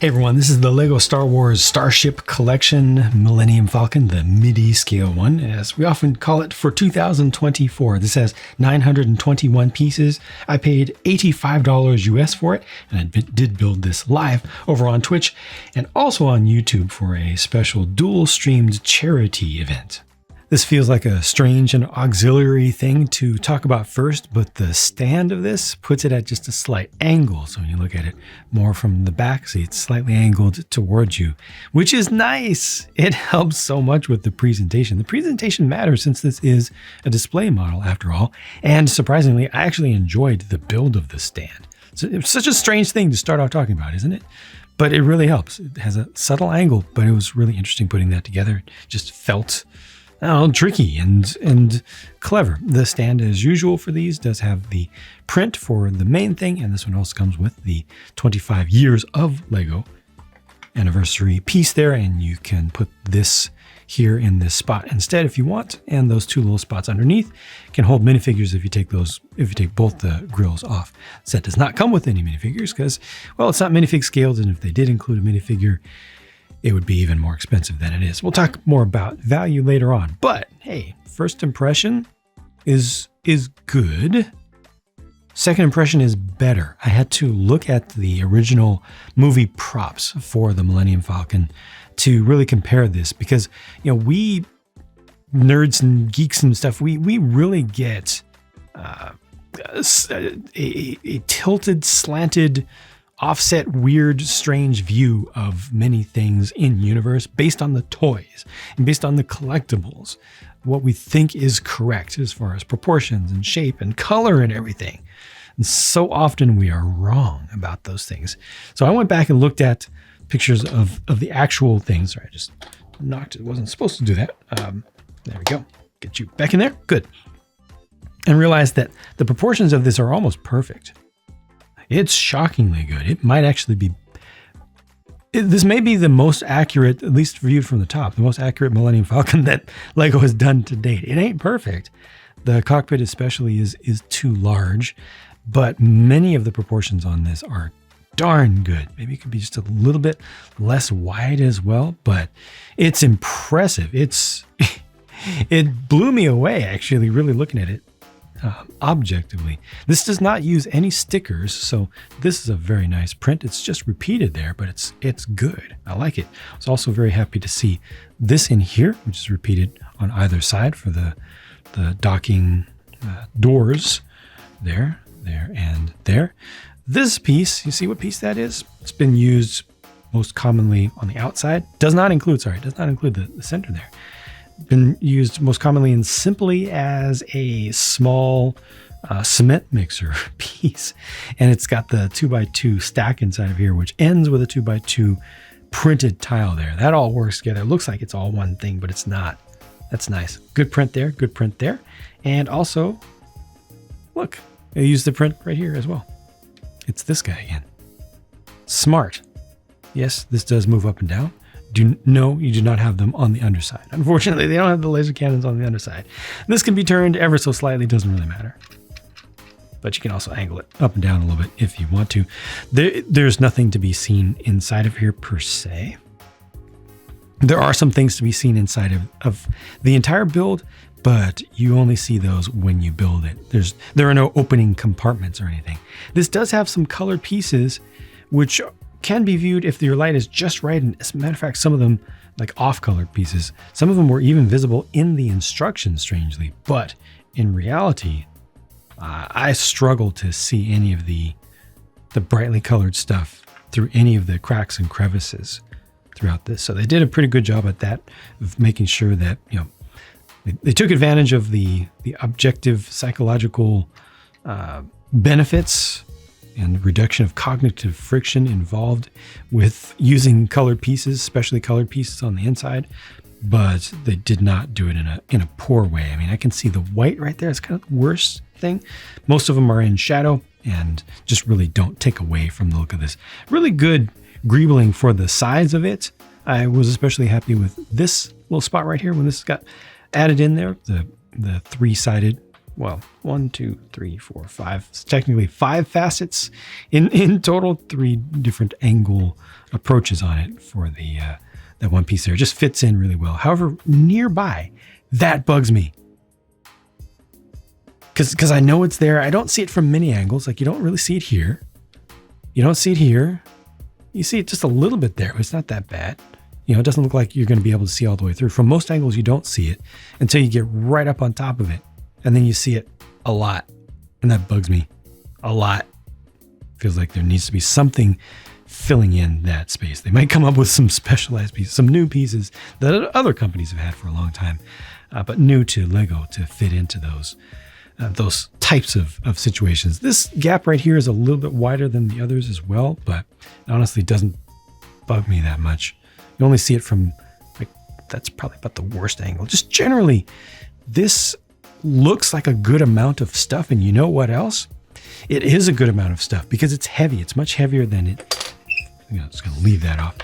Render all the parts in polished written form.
Hey everyone, this is the LEGO Star Wars Starship Collection Millennium Falcon, the MIDI scale one, as we often call it, for 2024. This has 921 pieces. I paid $85 US for it, and I did build this live over on Twitch and also on YouTube for a special dual-streamed charity event. This feels like a strange and auxiliary thing to talk about first, but the stand of this puts it at just a slight angle. So when you look at it more from the back, see it's slightly angled towards you, which is nice. It helps so much with the presentation. The presentation matters since this is a display model after all. And surprisingly, I actually enjoyed the build of the stand. So it's such a strange thing to start off talking about, isn't it? But it really helps. It has a subtle angle, but it was really interesting putting that together. It just felt tricky and clever. The stand, as usual for these, does have the print for the main thing, and this one also comes with the 25 years of LEGO anniversary piece there, and you can put this here in this spot instead if you want, and those two little spots underneath can hold minifigures if you take both the grills off. The set does not come with any minifigures because, well, it's not minifig scaled, and if they did include a minifigure, it would be even more expensive than it is. We'll talk more about value later on, but hey, first impression is good. Second impression is better. I had to look at the original movie props for the Millennium Falcon to really compare this because, you know, we nerds and geeks and stuff, we really get a tilted, slanted, offset, weird, strange view of many things in universe based on the toys and based on the collectibles, what we think is correct as far as proportions and shape and color and everything. And so often we are wrong about those things. So I went back and looked at pictures of the actual things. Sorry, I just knocked it. Wasn't supposed to do that. There we go. Get you back in there. Good. And realized that the proportions of this are almost perfect. It's shockingly good. It might actually be, this may be the most accurate, at least viewed from the top, the most accurate Millennium Falcon that LEGO has done to date. It ain't perfect. The cockpit especially is too large, but many of the proportions on this are darn good. Maybe it could be just a little bit less wide as well, but it's impressive. It blew me away actually, really looking at it. Objectively. This does not use any stickers, so this is a very nice print. It's just repeated there, but it's good. I like it. I was also very happy to see this in here, which is repeated on either side for the docking doors. There, and there. This piece, you see what piece that is? It's been used most commonly on the outside. Does not include the center there. Been used most commonly and simply as a small cement mixer piece, and it's got the 2x2 stack inside of here, which ends with a 2x2 printed tile there. That all works together. It looks like it's all one thing, but it's not. That's nice. Good print there, good print there. And also, look, I used the print right here as well. It's this guy again. Smart. Yes, this does move up and down. No, you do not have them on the underside. Unfortunately, they don't have the laser cannons on the underside. This can be turned ever so slightly, doesn't really matter. But you can also angle it up and down a little bit if you want to. There's nothing to be seen inside of here per se. There are some things to be seen inside of the entire build, but you only see those when you build it. There are no opening compartments or anything. This does have some colored pieces, which can be viewed if your light is just right. And as a matter of fact, some of them, like off-colored pieces, some of them were even visible in the instructions, strangely. But in reality, I struggle to see any of the brightly colored stuff through any of the cracks and crevices throughout this. So they did a pretty good job at that, of making sure that, you know, they took advantage of the objective psychological benefits and reduction of cognitive friction involved with using colored pieces, especially colored pieces on the inside, but they did not do it in a poor way. I mean, I can see the white right there. It's kind of the worst thing. Most of them are in shadow and just really don't take away from the look of this. Really good greebling for the size of it. I was especially happy with this little spot right here when this got added in there, the three-sided well, 1, 2, 3, 4, 5. It's technically 5 facets in total, 3 different angle approaches on it for the that one piece there. It just fits in really well. However, nearby, that bugs me. Because I know it's there. I don't see it from many angles. Like, you don't really see it here. You don't see it here. You see it just a little bit there, but it's not that bad. You know, it doesn't look like you're going to be able to see all the way through. From most angles, you don't see it until you get right up on top of it. And then you see it a lot. And that bugs me a lot. Feels like there needs to be something filling in that space. They might come up with some specialized pieces, some new pieces that other companies have had for a long time, but new to Lego to fit into those types of situations. This gap right here is a little bit wider than the others as well, but it honestly doesn't bug me that much. You only see it from, like, that's probably about the worst angle. Just generally, this looks like a good amount of stuff, and you know what else? It is a good amount of stuff because it's heavy. It's much heavier than it, I'm just going to leave that off.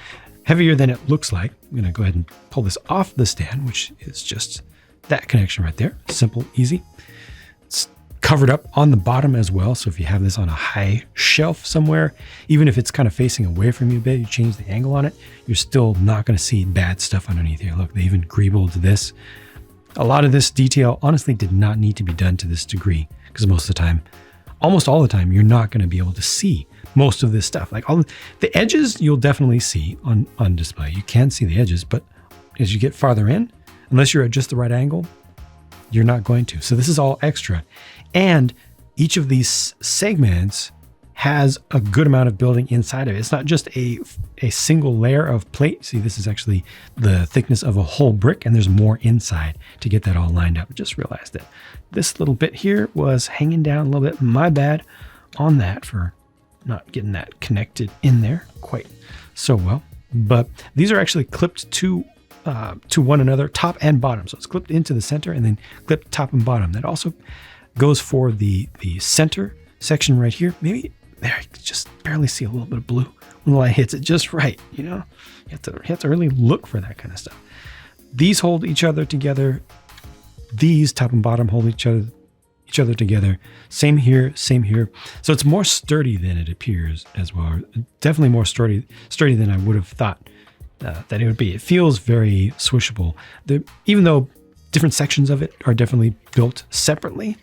Heavier than it looks like. I'm going to go ahead and pull this off the stand, which is just that connection right there. Simple, easy. It's covered up on the bottom as well. So if you have this on a high shelf somewhere, even if it's kind of facing away from you a bit, you change the angle on it, you're still not going to see bad stuff underneath here. Look, they even greebled this. A lot of this detail honestly did not need to be done to this degree because most of the time, almost all the time, you're not going to be able to see most of this stuff. Like all the edges, you'll definitely see on display. You can see the edges, but as you get farther in, unless you're at just the right angle, you're not going to. So this is all extra. And each of these segments has a good amount of building inside of it. It's not just a single layer of plate. See, this is actually the thickness of a whole brick, and there's more inside to get that all lined up. I just realized that this little bit here was hanging down a little bit. My bad on that for not getting that connected in there quite so well. But these are actually clipped to one another, top and bottom. So it's clipped into the center and then clipped top and bottom. That also goes for the center section right here. Maybe there, you can just barely see a little bit of blue when the light hits it just right. You know, you have to really look for that kind of stuff. These hold each other together. These top and bottom hold each other together. Same here, same here. So it's more sturdy than it appears as well. Definitely more sturdy than I would have thought that it would be. It feels very swishable. Even though different sections of it are definitely built separately,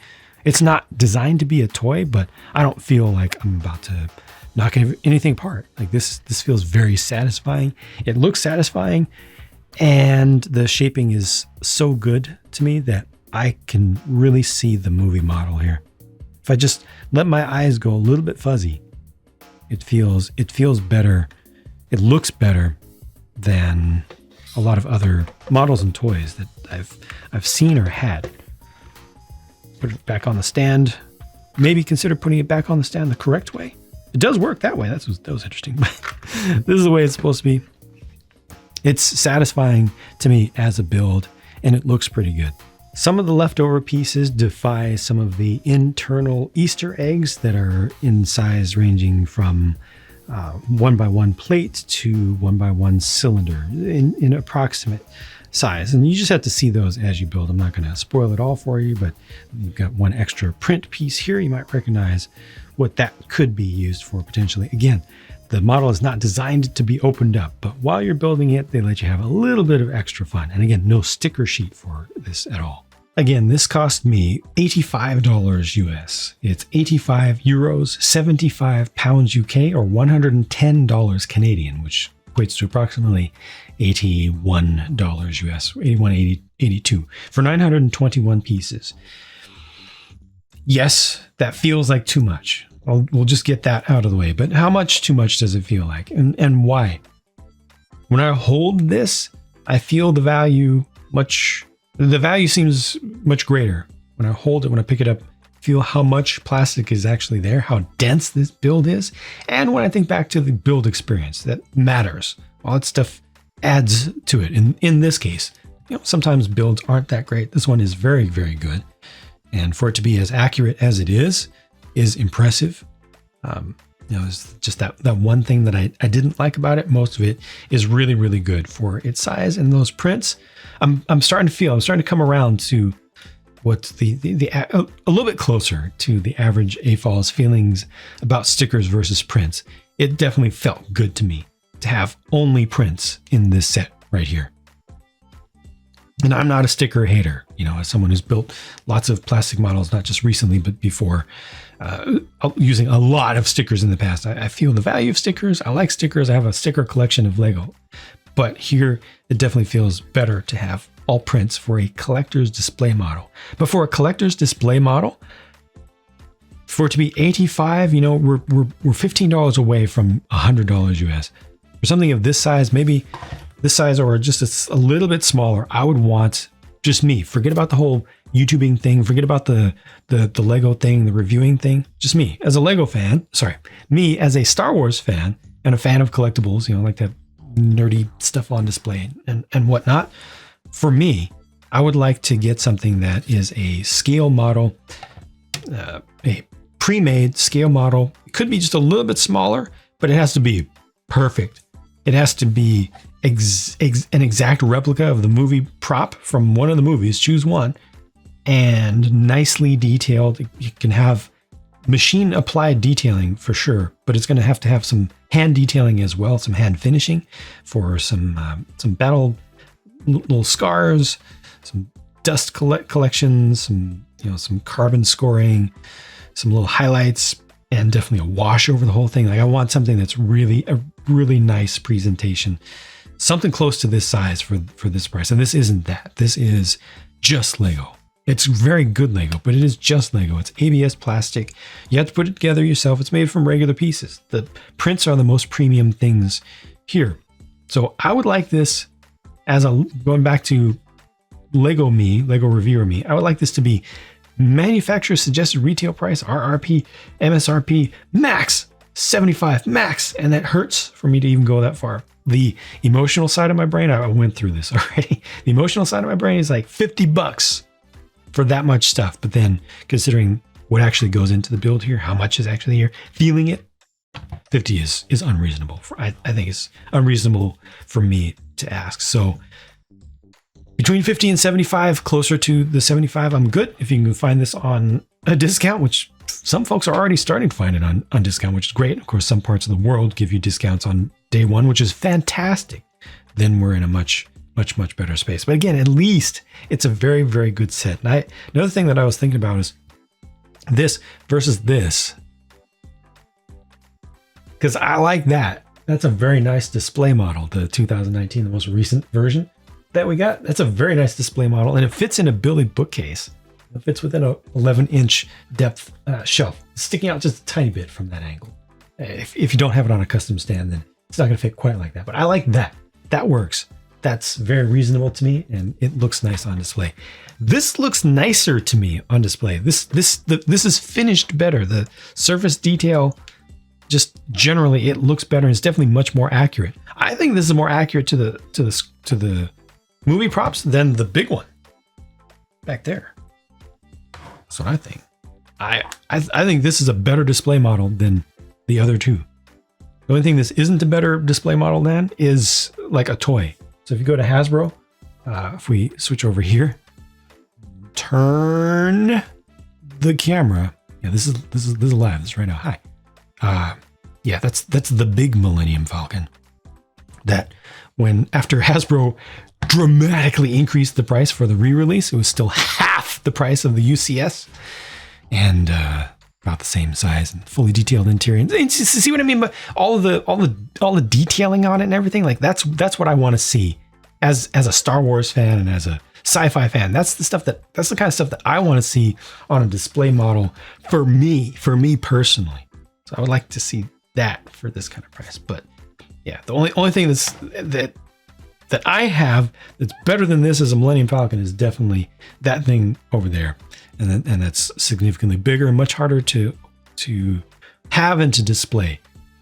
it's not designed to be a toy, but I don't feel like I'm about to knock anything apart. Like this feels very satisfying. It looks satisfying, and the shaping is so good to me that I can really see the movie model here. If I just let my eyes go a little bit fuzzy, it feels better. It looks better than a lot of other models and toys that I've seen or had. Put it back on the stand. Maybe consider putting it back on the stand the correct way. It does work that way. That was interesting. This is the way it's supposed to be. It's satisfying to me as a build, and it looks pretty good. Some of the leftover pieces defy some of the internal Easter eggs that are in size ranging from 1x1 plate to 1x1 cylinder in approximate size. And you just have to see those as you build. I'm not going to spoil it all for you, but you've got one extra print piece here. You might recognize what that could be used for potentially. Again, the model is not designed to be opened up, but while you're building it, they let you have a little bit of extra fun. And again, no sticker sheet for this at all. Again, this cost me $85 US. It's 85 euros, 75 pounds UK, or $110 Canadian, which equates to approximately $81 US, 81.82 for 921 pieces. Yes, that feels like too much. We'll just get that out of the way. But how much too much does it feel like, and why? When I hold this, I feel the value seems much greater. When I hold it, when I pick it up, feel how much plastic is actually there, how dense this build is. And when I think back to the build experience, that matters. All that stuff adds to it. In this case, sometimes builds aren't that great. This one is very, very good. And for it to be as accurate as it is impressive. It's just that one thing that I didn't like about it. Most of it is really, really good for its size, and those prints. I'm starting to come around to what's a little bit closer to the average AFOL's feelings about stickers versus prints. It definitely felt good to me to have only prints in this set right here. And I'm not a sticker hater, as someone who's built lots of plastic models, not just recently, but before, using a lot of stickers in the past. I feel the value of stickers. I like stickers. I have a sticker collection of Lego. But here, it definitely feels better to have all prints for a collector's display model. But for a collector's display model, for it to be $85, we're $15 away from $100 US. For something of this size, maybe this size or just a little bit smaller, I would want just me. Forget about the whole YouTubing thing. Forget about the Lego thing, the reviewing thing. Just me as a Lego fan. Sorry, me as a Star Wars fan and a fan of collectibles. Like that nerdy stuff on display and whatnot. For me, I would like to get something that is a scale model, a pre-made scale model. It could be just a little bit smaller, but it has to be perfect. It has to be an exact replica of the movie prop from one of the movies, choose one, and nicely detailed. You can have machine applied detailing for sure, but it's going to have some hand detailing as well, some hand finishing for some battle little scars, some dust collections, some carbon scoring, some little highlights, and definitely a wash over the whole thing. Like I want something that's really a really nice presentation, something close to this size for this price. And this isn't that. This is just Lego. It's very good Lego, but it is just Lego. It's ABS plastic. You have to put it together yourself. It's made from regular pieces. The prints are the most premium things here. So I would like this going back to Lego reviewer me, I would like this to be manufacturer suggested retail price, RRP, MSRP, max $75, max. And that hurts for me to even go that far. The emotional side of my brain, I went through this already. The emotional side of my brain is like $50 for that much stuff. But then considering what actually goes into the build here, how much is actually here, feeling it, 50 is unreasonable. I think it's unreasonable for me to ask. So between 50 and 75, closer to the 75, I'm good. If you can find this on a discount, which some folks are already starting to find it on discount, which is great. Of course, some parts of the world give you discounts on day one, which is fantastic. Then we're in a much better space. But again, at least it's a very, very good set. And another thing that I was thinking about is this versus this, because I like that. That's a very nice display model, the 2019, the most recent version that we got. That's a very nice display model, and it fits in a Billy bookcase. It fits within a 11-inch depth shelf, sticking out just a tiny bit from that angle. If you don't have it on a custom stand, then it's not going to fit quite like that. But I like that. That works. That's very reasonable to me, and it looks nice on display. This looks nicer to me on display. This is finished better. The surface detail, just generally, it looks better. And it's definitely much more accurate. I think this is more accurate to the movie props than the big one back there. That's what I think. I think this is a better display model than the other two. The only thing this isn't a better display model than is like a toy. So if you go to Hasbro, if we switch over here, turn the camera. Yeah, this is live. This is right now. Hi. Yeah, that's the big Millennium Falcon. That when after Hasbro dramatically increased the price for the re-release, it was still half the price of the UCS, and about the same size and fully detailed interior. And see what I mean? But all the detailing on it and everything, like that's what I want to see as a Star Wars fan and as a sci-fi fan. That's the kind of stuff that I want to see on a display model for me personally. So I would like to see that for this kind of price. But yeah, the only thing that I have that's better than this as a Millennium Falcon is definitely that thing over there. And that's significantly bigger and much harder to have and to display.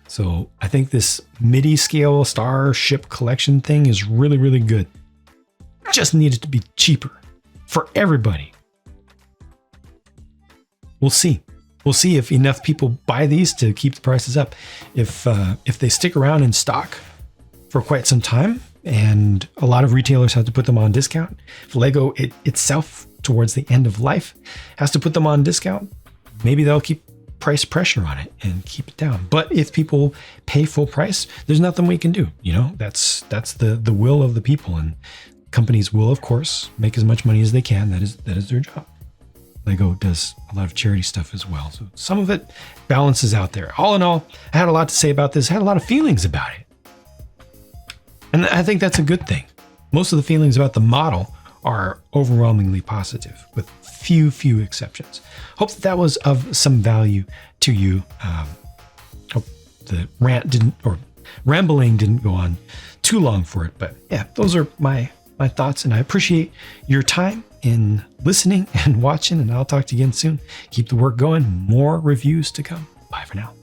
So I think this MIDI scale Starship collection thing is really, really good. Just needed to be cheaper for everybody. We'll see. We'll see if enough people buy these to keep the prices up. If they stick around in stock for quite some time, and a lot of retailers have to put them on discount. If Lego itself towards the end of life has to put them on discount, maybe they'll keep price pressure on it and keep it down. But if people pay full price, there's nothing we can do. That's the will of the people, and companies will, of course, make as much money as they can. That is their job. Lego does a lot of charity stuff as well. So some of it balances out there. All in all, I had a lot to say about this. I had a lot of feelings about it. And I think that's a good thing. Most of the feelings about the model are overwhelmingly positive, with few exceptions. Hope that was of some value to you. Hope the rambling didn't go on too long for it. But yeah, those are my thoughts, and I appreciate your time in listening and watching, and I'll talk to you again soon. Keep the work going. More reviews to come. Bye for now.